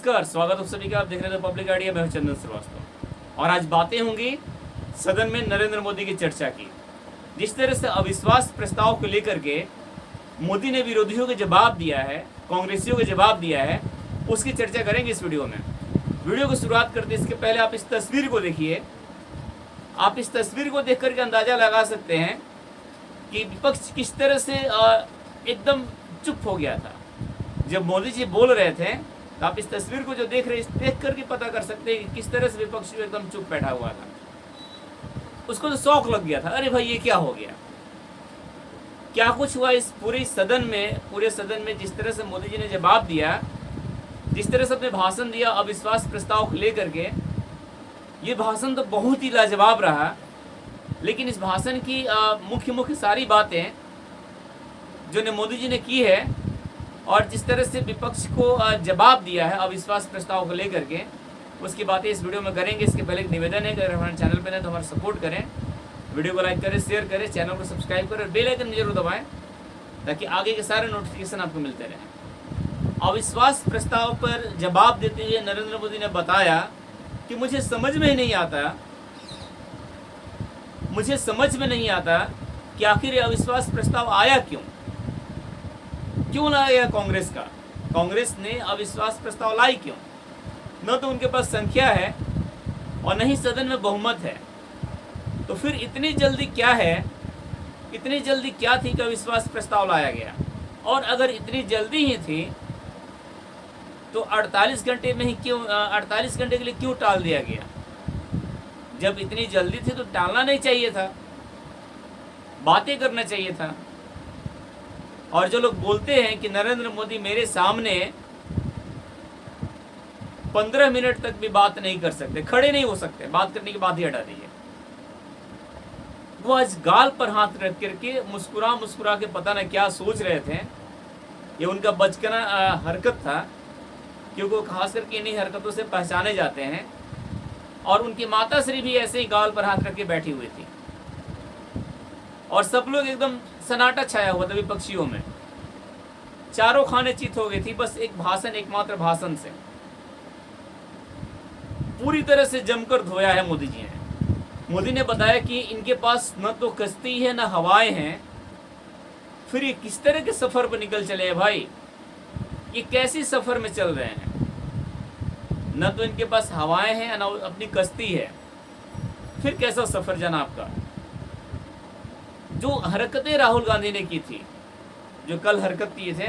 नमस्कार, स्वागत है सभी का। आप देख रहे हैं पब्लिक आइडिया। मैं हूं चंदन श्रीवास्तव और आज बातें होंगी सदन में नरेंद्र मोदी की चर्चा की। जिस तरह से अविश्वास प्रस्ताव को लेकर के मोदी ने विरोधियों को जवाब दिया है, कांग्रेसियों को जवाब दिया है, उसकी चर्चा करेंगे इस वीडियो में। वीडियो की शुरुआत करते इसके पहले आप इस तस्वीर को देखिए। आप इस तस्वीर को देख करके अंदाजा लगा सकते हैं कि विपक्ष किस तरह से एकदम चुप हो गया था जब मोदी जी बोल रहे थे। तो आप इस तस्वीर को जो देख रहे हैं, देख करके पता कर सकते हैं कि किस तरह से विपक्ष एकदम चुप बैठा हुआ था। उसको तो शौक लग गया था, अरे भाई ये क्या हो गया, क्या कुछ हुआ इस पूरे सदन में जिस तरह से मोदी जी ने जवाब दिया, जिस तरह से अपने भाषण दिया अविश्वास प्रस्ताव को लेकर के। ये भाषण तो बहुत ही लाजवाब रहा, लेकिन इस भाषण की मुख्य सारी बातें जो ने मोदी जी ने की है और जिस तरह से विपक्ष को जवाब दिया है अविश्वास प्रस्ताव को लेकर के, उसकी बातें इस वीडियो में करेंगे। इसके पहले एक निवेदन है कि अगर हमारे चैनल पर नहीं तो हमारा सपोर्ट करें, वीडियो को लाइक करें, शेयर करें, चैनल को सब्सक्राइब करें, बेल आइकन जरूर दबाएं ताकि आगे के सारे नोटिफिकेशन आपको मिलते रहें। अविश्वास प्रस्ताव पर जवाब देते हुए नरेंद्र मोदी ने बताया कि मुझे समझ में नहीं आता कि आखिर ये अविश्वास प्रस्ताव आया क्यों लाया गया कांग्रेस ने अविश्वास प्रस्ताव लाई क्यों? न तो उनके पास संख्या है और न ही सदन में बहुमत है। तो फिर इतनी जल्दी क्या थी कि अविश्वास प्रस्ताव लाया गया? और अगर इतनी जल्दी ही थी तो 48 घंटे के लिए क्यों टाल दिया गया? जब इतनी जल्दी थी तो टालना नहीं चाहिए था, बातें करना चाहिए था। और जो लोग बोलते हैं कि नरेंद्र मोदी मेरे सामने 15 मिनट तक भी बात नहीं कर सकते, खड़े नहीं हो सकते, बात करने की बात ही हटा दीजिए। वो आज गाल पर हाथ रख करके मुस्कुरा के पता न क्या सोच रहे थे। ये उनका बचपना हरकत था, क्योंकि वो खास करके इन्हीं हरकतों से पहचाने जाते हैं। और उनकी माताश्री भी ऐसे ही गाल पर हाथ रख के बैठी हुई थी और सब लोग एकदम सन्नाटा छाया हुआ था विपक्षियों में। चारों खाने चित हो गई थी बस एकमात्र भाषण से। पूरी तरह से जमकर धोया है मोदी जी ने। मोदी ने बताया कि इनके पास न तो कश्ती है न हवाएं हैं, फिर ये किस तरह के सफर पर निकल चले हैं भाई? ये कैसी सफर में चल रहे हैं? न तो इनके पास हवाएं हैं न अपनी कश्ती है, फिर कैसा सफर जनाब का? जो हरकतें राहुल गांधी ने की थी, जो कल हरकत किए थे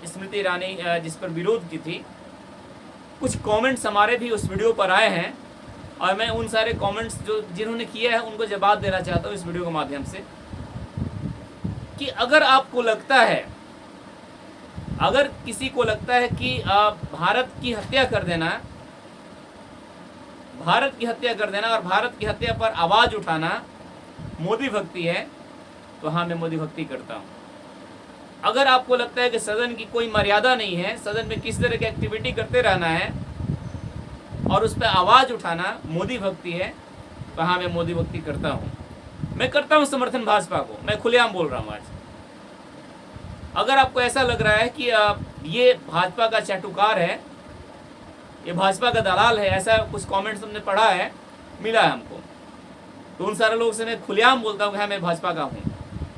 स्मृति ईरानी जिस पर विरोध की थी, कुछ कमेंट्स हमारे भी उस वीडियो पर आए हैं और मैं उन सारे कमेंट्स जिन्होंने किए हैं उनको जवाब देना चाहता हूँ इस वीडियो के माध्यम से कि अगर किसी को लगता है कि भारत की हत्या कर देना और भारत की हत्या पर आवाज उठाना मोदी भक्ति है, तो हाँ, मैं मोदी भक्ति करता हूँ। अगर आपको लगता है कि सदन की कोई मर्यादा नहीं है, सदन में किस तरह की एक्टिविटी करते रहना है और उस पर आवाज उठाना मोदी भक्ति है, तो हाँ, मैं मोदी भक्ति करता हूँ। मैं करता हूँ समर्थन भाजपा को, मैं खुलेआम बोल रहा हूँ आज। अगर आपको ऐसा लग रहा है कि ये भाजपा का चाटुकार है, ये भाजपा का दलाल है, ऐसा कुछ कमेंट्स हमने पढ़ा है, मिला है हमको, तो उन सारे लोगों से मैं खुलेआम बोलता हूँ कि हाँ, मैं भाजपा का हूँ,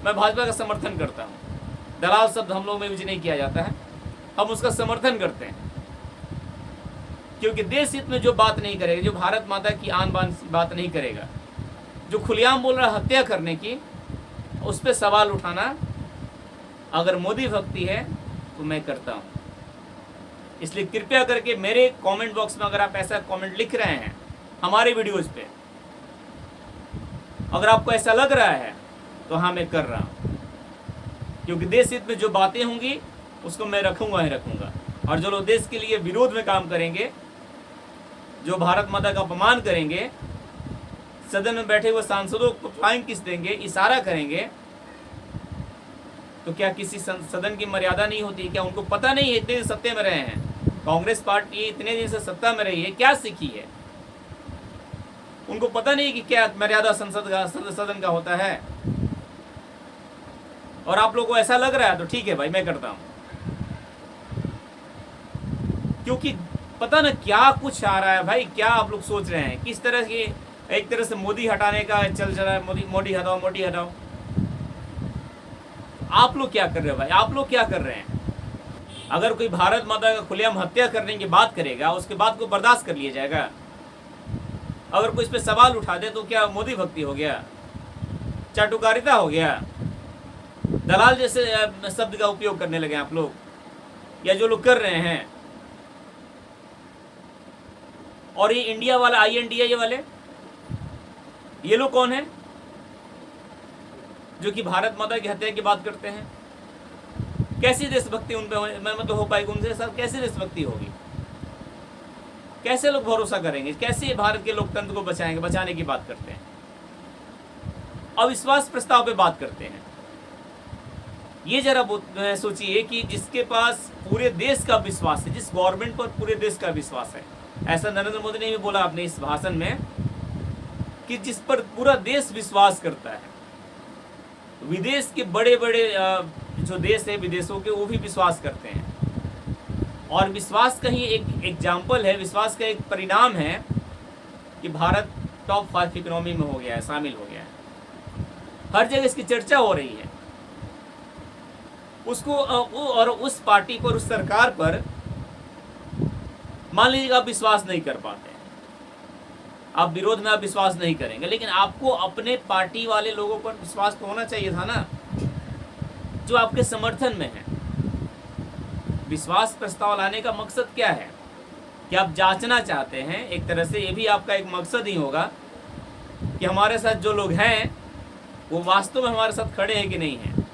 मैं भाजपा का समर्थन करता हूँ। दलाल शब्द हम लोग में यूज नहीं किया जाता है, हम उसका समर्थन करते हैं। क्योंकि देश हित में जो बात नहीं करेगा, जो भारत माता की आन बान बात नहीं करेगा, जो खुलेआम बोल रहा है हत्या करने की, उस पर सवाल उठाना अगर मोदी भक्ति है तो मैं करता हूँ। इसलिए कृपया करके मेरे कमेंट बॉक्स में अगर आप ऐसा कमेंट लिख रहे हैं हमारे वीडियोज पे, अगर आपको ऐसा लग रहा है तो हाँ, मैं कर रहा हूँ। क्योंकि देश हित में जो बातें होंगी उसको मैं रखूंगा। और जो लोग देश के लिए विरोध में काम करेंगे, जो भारत माता का अपमान करेंगे, सदन में बैठे हुए सांसदों को फ्लाइंग किस देंगे, इशारा करेंगे, तो क्या किसी सदन की मर्यादा नहीं होती? क्या उनको पता नहीं है? इतने दिन सत्ता में रहे हैं, कांग्रेस पार्टी इतने दिन से सत्ता में रही है, क्या सीखी है? उनको पता नहीं कि क्या मर्यादा सदन का होता है? और आप लोगों को ऐसा लग रहा है तो ठीक है भाई, मैं करता हूं। क्योंकि पता ना क्या कुछ आ रहा है भाई, क्या आप लोग सोच रहे हैं, किस तरह की एक तरह से मोदी हटाने का चल रहा है, मोदी हटाओ मोदी हटाओ। आप लोग क्या कर रहे हो भाई, आप लोग क्या कर रहे हैं? अगर कोई भारत माता का खुलेआम हत्या करने की बात करेगा, उसके बाद को बर्दाश्त कर लिया जाएगा? अगर कोई इस पे सवाल उठा दे तो क्या मोदी भक्ति हो गया, चाटुकारिता हो गया, दलाल जैसे शब्द का उपयोग करने लगे आप लोग, या जो लोग कर रहे हैं? और ये इंडिया वाला INDIA वाले, ये लोग कौन है जो कि भारत माता की हत्या की बात करते हैं? कैसी देशभक्ति उन पे मतलब हो पाएगी उनसे? सर कैसी देशभक्ति होगी? कैसे लोग भरोसा करेंगे? कैसे भारत के लोकतंत्र को बचाएंगे? बचाने की बात करते हैं, अविश्वास प्रस्ताव पे बात करते हैं। ये जरा सोचिए कि जिसके पास पूरे देश का विश्वास है, जिस गवर्नमेंट पर पूरे देश का विश्वास है, ऐसा नरेंद्र मोदी ने भी बोला अपने इस भाषण में कि जिस पर पूरा देश विश्वास करता है, विदेश के बड़े बड़े जो देश है विदेशों के, वो भी विश्वास करते हैं। और विश्वास का ही एक एग्जाम्पल है, विश्वास का एक परिणाम है कि भारत टॉप 5 इकोनॉमी में हो गया है, शामिल हो गया है। हर जगह इसकी चर्चा हो रही है। उसको और उस पार्टी पर, उस सरकार पर मान लीजिए आप विश्वास नहीं कर पाते, आप विरोध में आप विश्वास नहीं करेंगे, लेकिन आपको अपने पार्टी वाले लोगों पर विश्वास तो होना चाहिए था ना, जो आपके समर्थन में है। विश्वास प्रस्ताव लाने का मकसद क्या है? कि आप जांचना चाहते हैं, एक तरह से ये भी आपका एक मकसद ही होगा कि हमारे साथ जो लोग हैं वो वास्तव में हमारे साथ खड़े हैं कि नहीं हैं।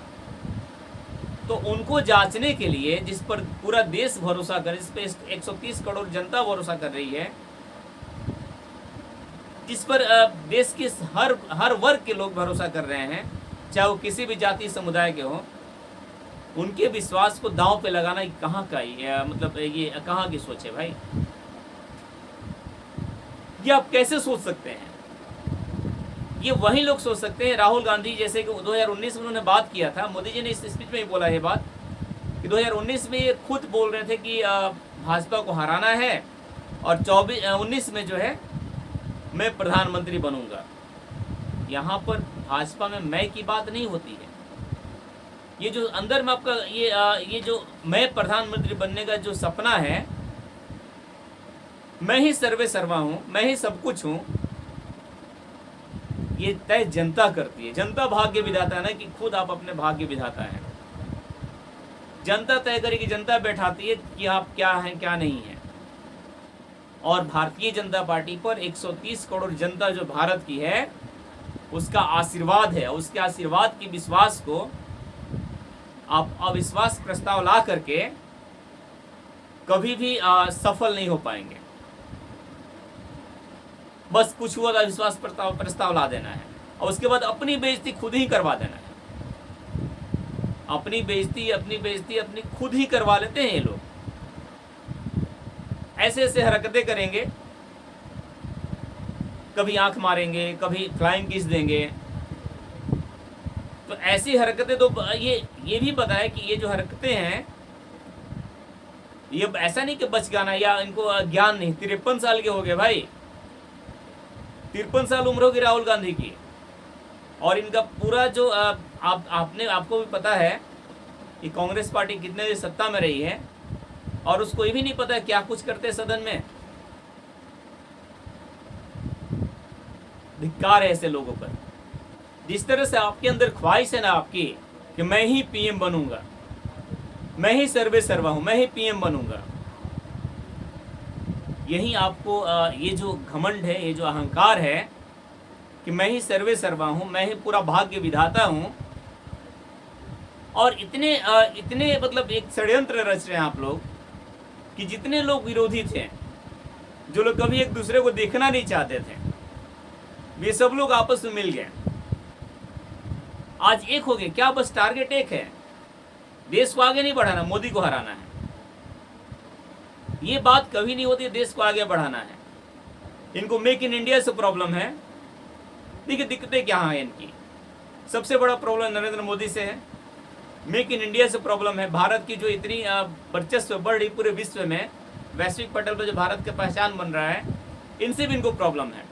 तो उनको जांचने के लिए, जिस पर पूरा देश भरोसा करे, जिस पे 130 करोड़ जनता भरोसा कर रही है, जिस पर देश के हर वर्ग के लोग भरोसा कर रहे हैं, चाहे वो किसी भी जाति समुदाय के हों, उनके विश्वास को दांव पे लगाना कहाँ का मतलब ये कहाँ की सोच है भाई? ये आप कैसे सोच सकते हैं? ये वही लोग सोच सकते हैं, राहुल गांधी जैसे कि 2019 में उन्होंने बात किया था, मोदी जी ने इस स्पीच में ही बोला ये बात कि 2019 में ये खुद बोल रहे थे कि भाजपा को हराना है और 19 में जो है मैं प्रधानमंत्री बनूंगा। यहाँ पर भाजपा में मैं की बात नहीं होती है। ये जो अंदर में आपका ये जो मैं प्रधानमंत्री बनने का जो सपना है, मैं ही सर्वे सर्वा हूँ, मैं ही सब कुछ हूँ, ये तय जनता करती है। जनता भाग्य विधाता है ना, कि खुद आप अपने भाग्य विधाता है। जनता तय करेगी, जनता बैठाती है कि आप क्या हैं क्या नहीं है। और भारतीय जनता पार्टी पर 130 करोड़ जनता जो भारत की है, उसका आशीर्वाद है। उसके आशीर्वाद की विश्वास को आप अविश्वास प्रस्ताव ला करके कभी भी सफल नहीं हो पाएंगे। बस कुछ हुआ अविश्वास प्रस्ताव ला देना है और उसके बाद अपनी बेइज्जती खुद ही करवा देना है। अपनी बेइज्जती अपनी खुद ही करवा लेते हैं ये लोग। ऐसे ऐसे हरकतें करेंगे, कभी आंख मारेंगे, कभी फ्लाइंग किस देंगे। तो ऐसी हरकतें तो ये भी पता है कि ये जो हरकतें हैं, ये ऐसा नहीं कि बचगाना या इनको ज्ञान नहीं। 53 साल के हो गए भाई, 53 साल उम्र होगी राहुल गांधी की। और इनका पूरा जो आपको भी पता है कि कांग्रेस पार्टी कितने देर सत्ता में रही है और उसको ये भी नहीं पता है क्या कुछ करते हैं सदन में। धिक्कार है ऐसे लोगों पर। जिस तरह से आपके अंदर ख्वाहिश है ना आपकी कि मैं ही पीएम बनूंगा, मैं ही सर्वे सर्वा हूं, मैं ही पीएम बनूंगा, यही आपको ये जो घमंड है, ये जो अहंकार है कि मैं ही सर्वे सर्वा हूं, मैं ही पूरा भाग्य विधाता हूं, और इतने मतलब एक षड्यंत्र रच रहे हैं आप लोग कि जितने लोग विरोधी थे, जो लोग कभी एक दूसरे को देखना नहीं चाहते थे, वे सब लोग आपस में मिल गए, आज एक हो गए। क्या बस टारगेट एक है, देश को आगे नहीं बढ़ाना, मोदी को हराना है। ये बात कभी नहीं होती, देश को आगे बढ़ाना है। इनको मेक इन इंडिया से प्रॉब्लम है। देखिए दिक्कतें क्या हैं इनकी। सबसे बड़ा प्रॉब्लम नरेंद्र मोदी से है, मेक इन इंडिया से प्रॉब्लम है। भारत की जो इतनी वर्चस्व बढ़ रही पूरे विश्व में, वैश्विक पटल पर जो भारत का पहचान बन रहा है, इनसे भी इनको प्रॉब्लम है,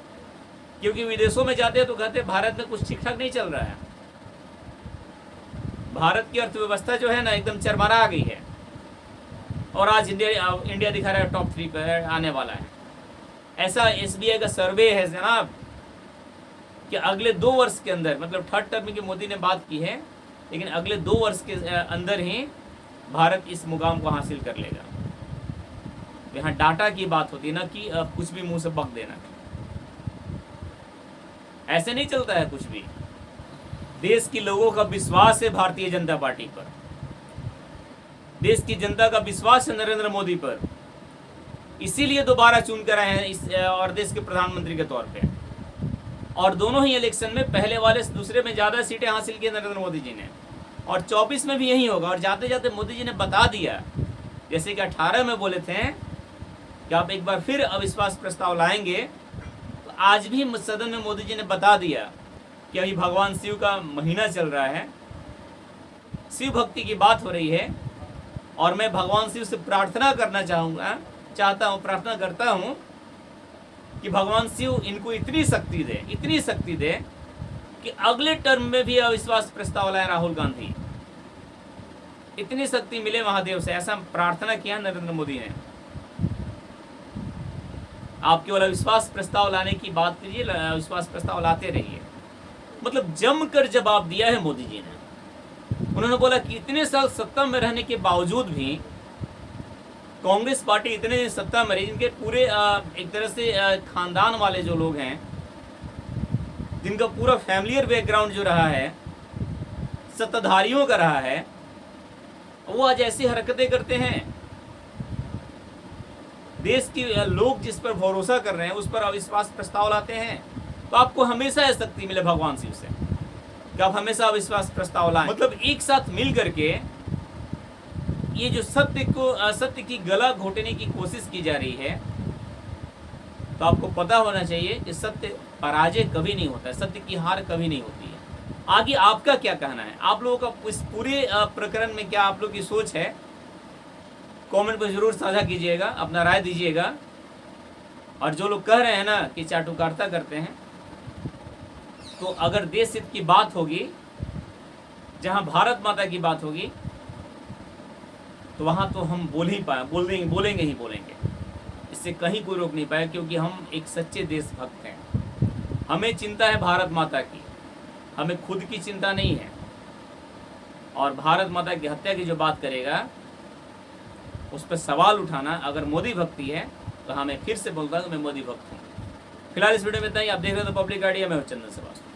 क्योंकि विदेशों में जाते हैं तो कहते हैं भारत में कुछ ठीक ठाक नहीं चल रहा है, भारत की अर्थव्यवस्था जो है ना एकदम चरमरा आ गई है, और आज इंडिया दिखा रहा है टॉप 3 पर आने वाला है। ऐसा SBI का सर्वे है जनाब कि अगले 2 वर्ष के अंदर, मतलब थर्ड टर्म की मोदी ने बात की है, लेकिन अगले 2 वर्ष के अंदर ही भारत इस मुकाम को हासिल कर लेगा। यहाँ डाटा की बात होती है ना कि कुछ भी मुंह से बक देना, ऐसे नहीं चलता है कुछ भी। देश के लोगों का विश्वास है भारतीय जनता पार्टी पर, देश की जनता का विश्वास है नरेंद्र मोदी पर, इसीलिए दोबारा चुन कर आए हैं इस और देश के प्रधानमंत्री के तौर पे। और दोनों ही इलेक्शन में पहले वाले से दूसरे में ज़्यादा सीटें हासिल की नरेंद्र मोदी जी ने, और 24 में भी यही होगा। और जाते जाते मोदी जी ने बता दिया, जैसे कि 18 में बोले थे कि आप एक बार फिर अविश्वास प्रस्ताव लाएंगे, तो आज भी सदन में मोदी जी ने बता दिया कि अभी भगवान शिव का महीना चल रहा है, शिव भक्ति की बात हो रही है, और मैं भगवान शिव से प्रार्थना करना प्रार्थना करता हूँ कि भगवान शिव इनको इतनी शक्ति दे कि अगले टर्म में भी अविश्वास प्रस्ताव लाए राहुल गांधी, इतनी शक्ति मिले महादेव से, ऐसा प्रार्थना किया नरेंद्र मोदी ने। आप केवल अविश्वास प्रस्ताव लाने की बात कीजिए, अविश्वास प्रस्ताव लाते रहिए। मतलब जमकर जवाब दिया है मोदी जी ने। उन्होंने बोला कि इतने साल सत्ता में रहने के बावजूद भी कांग्रेस पार्टी इतने सत्ता में रही, जिनके पूरे एक तरह से खानदान वाले जो लोग हैं, जिनका पूरा फैमिलियर बैकग्राउंड जो रहा है, सत्ताधारियों का रहा है, वो आज ऐसी हरकतें करते हैं। देश के लोग जिस पर भरोसा कर रहे हैं उस पर अविश्वास प्रस्ताव लाते हैं। तो आपको हमेशा यह शक्ति मिले भगवान शिव से कि आप हमेशा अविश्वास प्रस्ताव लाएं। मतलब एक साथ मिल करके ये जो सत्य की गला घोटने की कोशिश की जा रही है, तो आपको पता होना चाहिए कि सत्य पराजय कभी नहीं होता है, सत्य की हार कभी नहीं होती है। आगे आपका क्या कहना है, आप लोगों का इस पूरे प्रकरण में क्या आप लोगों की सोच है, कमेंट पर जरूर साझा कीजिएगा, अपना राय दीजिएगा। और जो लोग कह रहे हैं ना कि चाटुकारिता करते हैं, तो अगर देश हित की बात होगी, जहां भारत माता की बात होगी, तो वहां तो हम बोलेंगे ही बोलेंगे, इससे कहीं कोई रोक नहीं पाया, क्योंकि हम एक सच्चे देशभक्त हैं। हमें चिंता है भारत माता की, हमें खुद की चिंता नहीं है। और भारत माता की हत्या की जो बात करेगा, उस पर सवाल उठाना अगर मोदी भक्ति है, तो हमें फिर से बोलता हूँ मैं मोदी भक्त हूँ। फिलहाल इस वीडियो में इतना ही। आप देख रहे हो तो पब्लिक आइडिया, मैं हूं चंदन श्रीवास्तव।